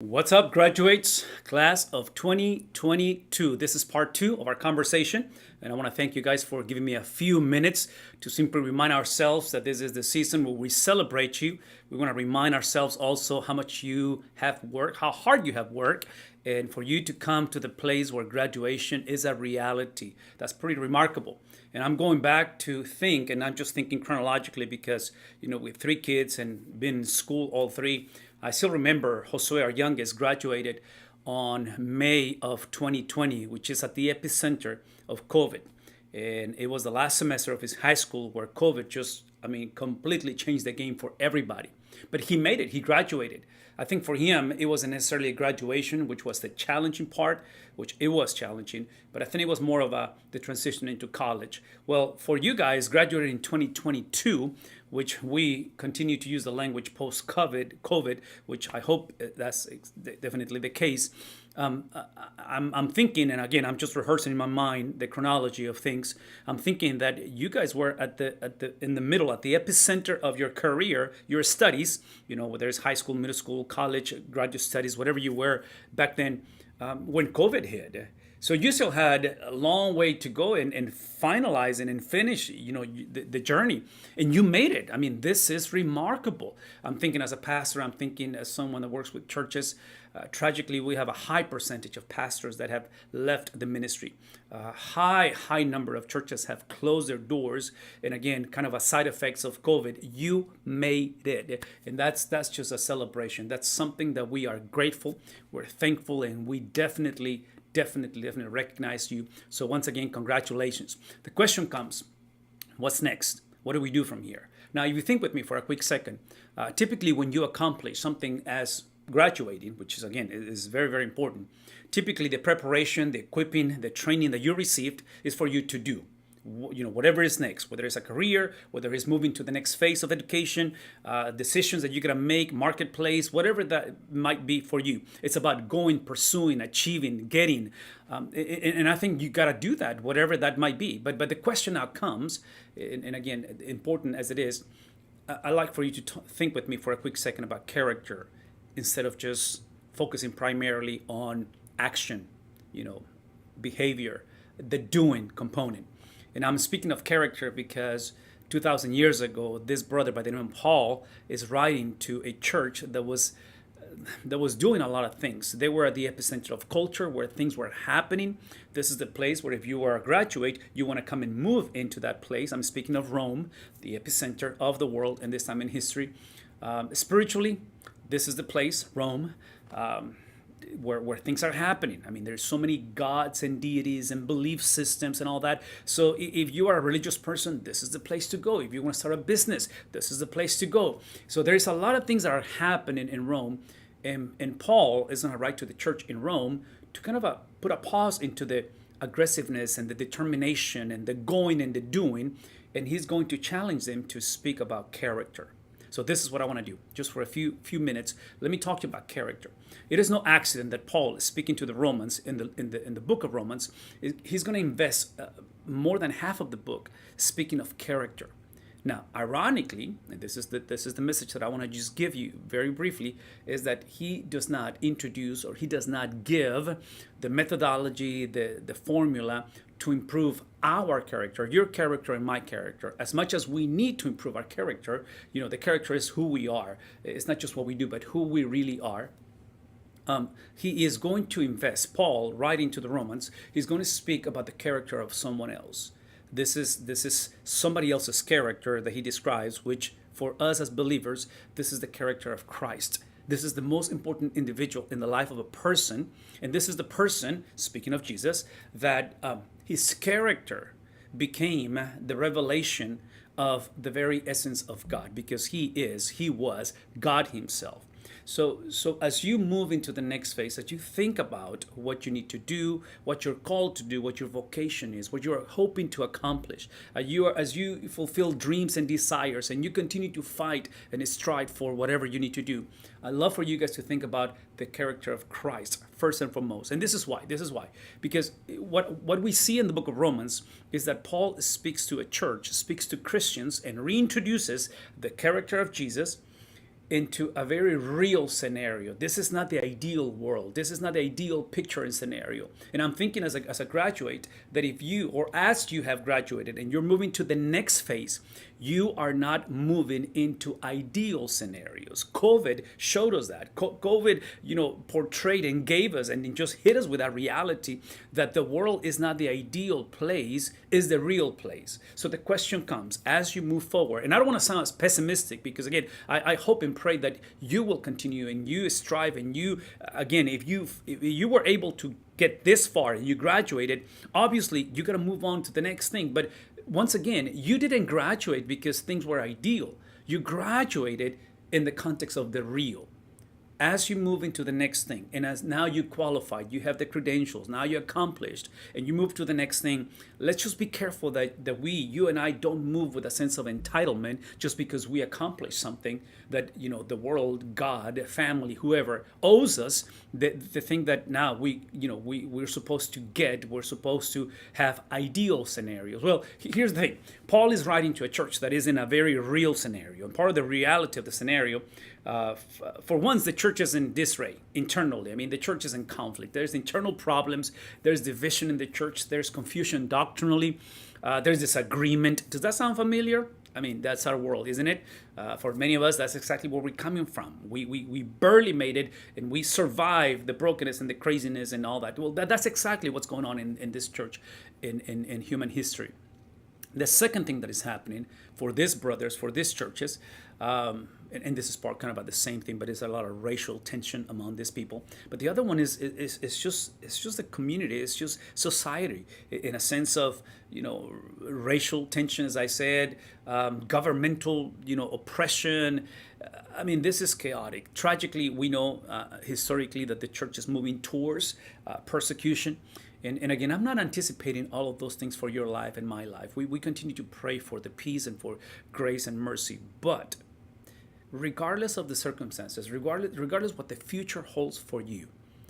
What's up, graduates, class of 2022? This is part two of our conversation, and I want to thank you guys for giving me a few minutes to simply remind ourselves that this is the season where we celebrate you. We want to remind ourselves also how much you have worked, how hard you have worked, and for you to come to the place where graduation is a reality. That's pretty remarkable. And I'm going back to think, and I'm just thinking chronologically because, with three kids and been in school all three, I still remember Josue, our youngest, graduated on May of 2020, which is at the epicenter of COVID. And it was the last semester of his high school where COVID completely changed the game for everybody. But he made it, he graduated. I think for him, it wasn't necessarily a graduation, which was the challenging part, which it was challenging, but I think it was more of the transition into college. Well, for you guys, graduated in 2022, which we continue to use the language post-COVID, which I hope that's definitely the case. I'm thinking, and again, I'm just rehearsing in my mind the chronology of things. I'm thinking that you guys were in the middle, at the epicenter of your career, your studies. Whether it's high school, middle school, college, graduate studies, whatever you were back then, when COVID hit. So you still had a long way to go and finalize and finish, the journey, and you made it. I mean, this is remarkable. I'm thinking as a pastor, I'm thinking as someone that works with churches. Tragically, we have a high percentage of pastors that have left the ministry. High number of churches have closed their doors, and again, kind of a side effects of COVID. You made it, and that's just a celebration. That's something that we are grateful, we're thankful, and we definitely recognize you. So once again, congratulations. The question comes, what's next? What do we do from here? Now, if you think with me for a quick second, typically when you accomplish something as graduating, which is again is very, very important, typically the preparation, the equipping, the training that you received is for you to do. Whatever is next, whether it's a career, whether it's moving to the next phase of education, decisions that you're going to make, marketplace, whatever that might be for you. It's about going, pursuing, achieving, getting. And I think you got to do that, whatever that might be. But the question now comes, and again, important as it is, I'd like for you to think with me for a quick second about character instead of just focusing primarily on action, behavior, the doing component. And I'm speaking of character because 2,000 years ago, this brother by the name of Paul is writing to a church that was doing a lot of things. They were at the epicenter of culture where things were happening. This is the place where if you are a graduate, you want to come and move into that place. I'm speaking of Rome, the epicenter of the world, and this time in history. Spiritually, this is the place, Rome. Where things are happening. I mean, there's so many gods and deities and belief systems and all that. So if you are a religious person, this is the place to go. If you want to start a business, this is the place to go. So there's a lot of things that are happening in Rome. And Paul is going to write to the church in Rome to kind of put a pause into the aggressiveness and the determination and the going and the doing. And he's going to challenge them to speak about character. So this is what I want to do. Just for a few minutes, let me talk to you about character. It is no accident that Paul is speaking to the Romans in the book of Romans. He's going to invest more than half of the book speaking of character. Now, ironically, and this is the message that I want to just give you very briefly, is that he does not introduce or he does not give the methodology, the formula to improve our character, your character and my character. As much as we need to improve our character, the character is who we are. It's not just what we do, but who we really are. He is going to invest, Paul, writing to the Romans, he's going to speak about the character of someone else. This is somebody else's character that he describes, which for us as believers, this is the character of Christ. This is the most important individual in the life of a person. And this is the person, speaking of Jesus, that his character became the revelation of the very essence of God, because he was God himself. So as you move into the next phase, as you think about what you need to do, what you're called to do, what your vocation is, what you're hoping to accomplish, as you fulfill dreams and desires, and you continue to fight and strive for whatever you need to do, I'd love for you guys to think about the character of Christ first and foremost. And this is why. Because what we see in the book of Romans is that Paul speaks to a church, speaks to Christians, and reintroduces the character of Jesus into a very real scenario. This is not the ideal world. This is not the ideal picture and scenario. And I'm thinking as a graduate that if you, or as you have graduated and you're moving to the next phase, you are not moving into ideal scenarios. COVID showed us that. COVID, portrayed and gave us and just hit us with that reality that the world is not the ideal place, is the real place. So the question comes as you move forward, and I don't want to sound as pessimistic because again, I hope and pray that you will continue and you strive and you, again, if you were able to get this far and you graduated, obviously you got to move on to the next thing. But once again, you didn't graduate because things were ideal. You graduated in the context of the real. As you move into the next thing, and as now you qualified, you have the credentials, now you're accomplished, and you move to the next thing, let's just be careful that you and I don't move with a sense of entitlement just because we accomplished something that, the world, God, family, whoever owes us, the thing that now we're supposed to get, we're supposed to have ideal scenarios. Well, here's the thing. Paul is writing to a church that is in a very real scenario, and part of the reality of the scenario, for once, the church is in disarray internally. I mean, the church is in conflict. There's internal problems. There's division in the church. There's confusion doctrinally. There's disagreement. Does that sound familiar? I mean, that's our world, isn't it? For many of us, that's exactly where we're coming from. We barely made it, and we survived the brokenness and the craziness and all that. Well, that's exactly what's going on in this church, in human history. The second thing that is happening for these brothers, for these churches, and this is part kind of about the same thing, but there's a lot of racial tension among these people. But the other one is just the community, it's just society, in a sense of racial tension, as I said, governmental oppression. I mean, this is chaotic. Tragically, we know historically that the church is moving towards persecution. And again, I'm not anticipating all of those things for your life and my life. We continue to pray for the peace and for grace and mercy. But regardless of the circumstances, regardless what the future holds for you,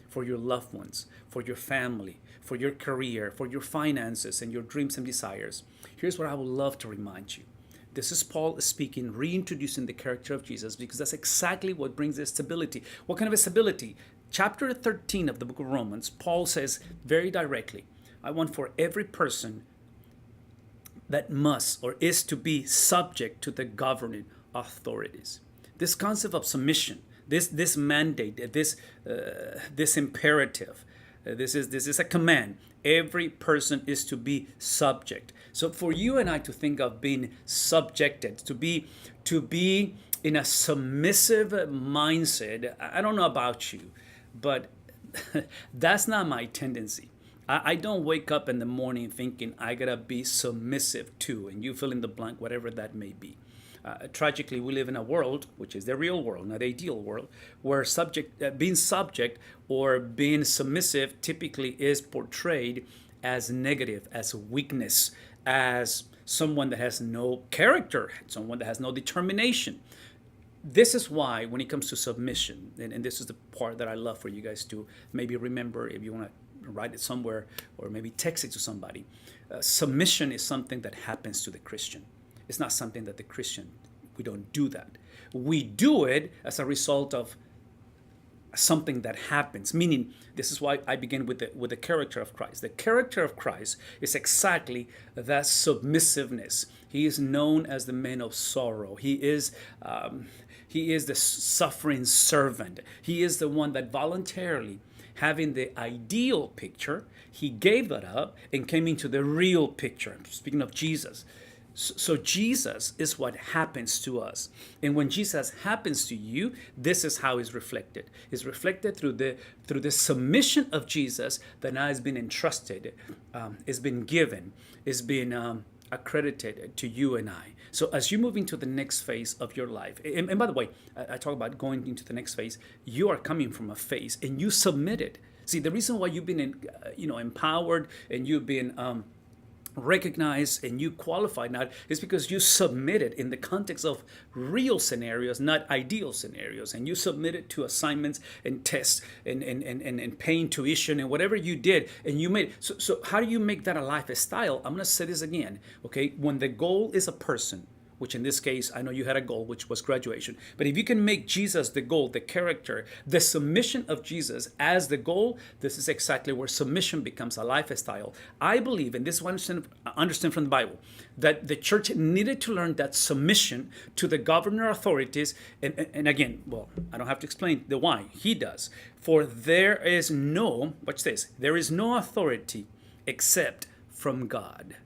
for your loved ones, for your family, for your career, for your finances and your dreams and desires, here's what I would love to remind you. This is Paul speaking, reintroducing the character of Jesus, because that's exactly what brings the stability. What kind of a stability? Chapter 13 of the book of Romans, Paul says very directly, I want for every person that must or is to be subject to the governing authorities. This concept of submission, this mandate, this imperative, this is a command. Every person is to be subject. So for you and I to think of being subjected, to be in a submissive mindset, I don't know about you, but that's not my tendency. I don't wake up in the morning thinking I gotta be submissive to, and you fill in the blank, whatever that may be. Tragically, we live in a world, which is the real world, not the ideal world, where being subject or being submissive typically is portrayed as negative, as weakness, as someone that has no character, someone that has no determination. This is why when it comes to submission, and this is the part that I love for you guys to maybe remember if you want to write it somewhere or maybe text it to somebody. Submission is something that happens to the Christian. It's not something that the Christian, we don't do that. We do it as a result of something that happens, meaning this is why I begin with the character of Christ. The character of Christ is exactly that submissiveness. He is known as the man of sorrow. He is the suffering servant. He is the one that voluntarily, having the ideal picture, he gave that up and came into the real picture. Speaking of Jesus. So Jesus is what happens to us. And when Jesus happens to you, this is how it's reflected. It's reflected through the submission of Jesus that now has been entrusted, it's been given, it's been accredited to you and I. So as you move into the next phase of your life, and by the way, I talk about going into the next phase, you are coming from a phase and you submitted. See, the reason why you've been empowered and you've been recognized and you qualified now is because you submitted in the context of real scenarios, not ideal scenarios, and you submitted to assignments and tests and paying tuition and whatever you did, and you made. So how do you make that a lifestyle? I'm going to say this again, okay? When the goal is a person, which in this case, I know you had a goal, which was graduation. But if you can make Jesus the goal, the character, the submission of Jesus as the goal, this is exactly where submission becomes a lifestyle. I believe, and this is what I understand from the Bible, that the church needed to learn that submission to the governor authorities, and again, well, I don't have to explain the why. He does. For there is no, watch this, there is no authority except from God.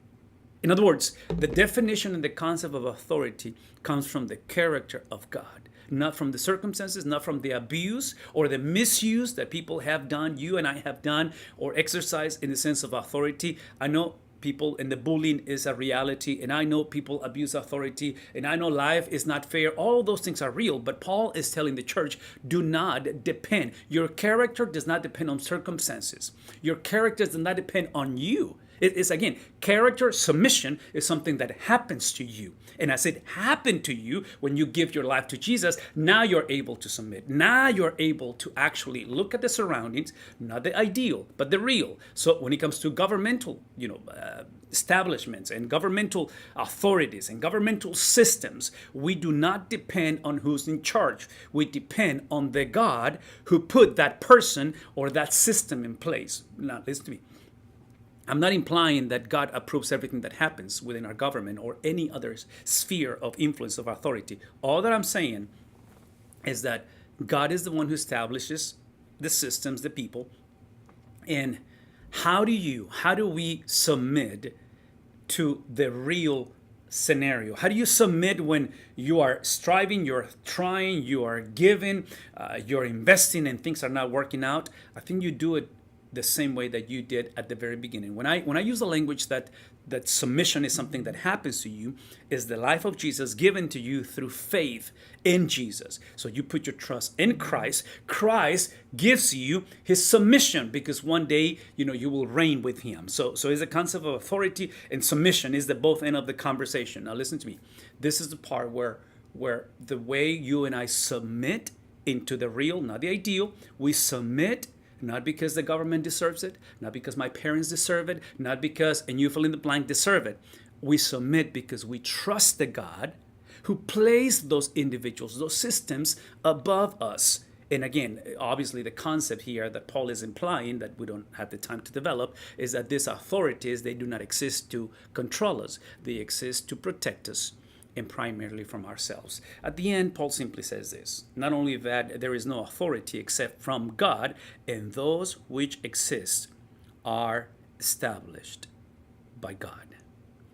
In other words, the definition and the concept of authority comes from the character of God, not from the circumstances, not from the abuse or the misuse that people have done, you and I have done, or exercised in the sense of authority. I know people, and the bullying is a reality, and I know people abuse authority, and I know life is not fair. All of those things are real, but Paul is telling the church, do not depend. Your character does not depend on circumstances. Your character does not depend on you. It is, again, character submission is something that happens to you. And as it happened to you when you give your life to Jesus, now you're able to submit. Now you're able to actually look at the surroundings, not the ideal, but the real. So when it comes to governmental, establishments and governmental authorities and governmental systems, we do not depend on who's in charge. We depend on the God who put that person or that system in place. Now, listen to me. I'm not implying that God approves everything that happens within our government or any other sphere of influence of authority. All that I'm saying is that God is the one who establishes the systems, the people. And how do we submit to the real scenario? How do you submit when you are striving, you're trying, you are giving, you're investing, and things are not working out? I think you do it the same way that you did at the very beginning. When I use the language that submission is something that happens to you, is the life of Jesus given to you through faith in Jesus. So you put your trust in Christ. Christ gives you his submission, because one day, you will reign with him. So it's a concept of authority and submission is the both end of the conversation. Now listen to me. This is the part where the way you and I submit into the real, not the ideal, we submit not because the government deserves it, not because my parents deserve it, not because, and you fill in the blank, deserve it. We submit because we trust the God who placed those individuals, those systems above us. And again, obviously the concept here that Paul is implying, that we don't have the time to develop, is that these authorities, they do not exist to control us. They exist to protect us, and primarily from ourselves. At the end, Paul simply says this: not only that there is no authority except from God, and those which exist are established by God.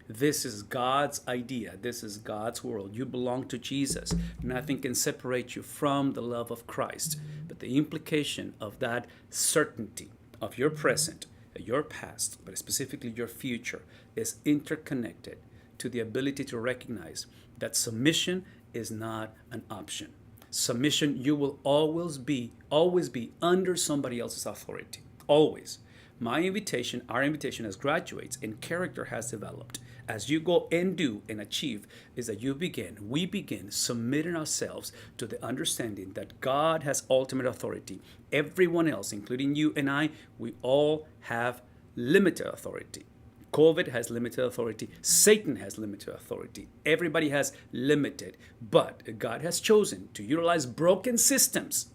This is God's idea. This is God's world. You belong to Jesus. Nothing can separate you from the love of Christ. But the implication of that certainty of your present, your past, but specifically your future, is interconnected to the ability to recognize that submission is not an option. Submission, you will always be under somebody else's authority. Always. My invitation, our invitation as graduates and character has developed as you go and do and achieve, is that we begin submitting ourselves to the understanding that God has ultimate authority. Everyone else, including you and I, we all have limited authority. COVID has limited authority. Satan has limited authority. Everybody has limited. But God has chosen to utilize broken systems,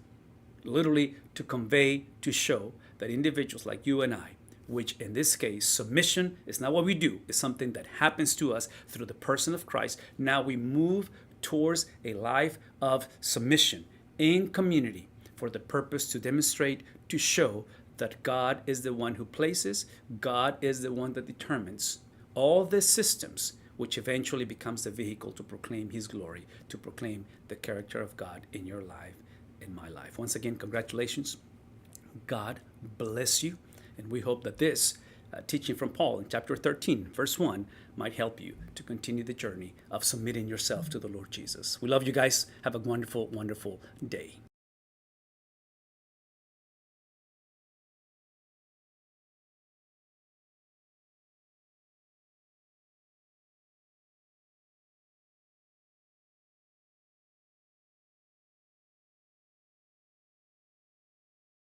literally to convey, to show that individuals like you and I, which in this case, submission is not what we do. It's something that happens to us through the person of Christ. Now we move towards a life of submission in community for the purpose to demonstrate, to show that God is the one who places, God is the one that determines all the systems, which eventually becomes the vehicle to proclaim his glory, to proclaim the character of God in your life, in my life. Once again, congratulations. God bless you. And we hope that this teaching from Paul in chapter 13, verse 1, might help you to continue the journey of submitting yourself to the Lord Jesus. We love you guys. Have a wonderful, wonderful day.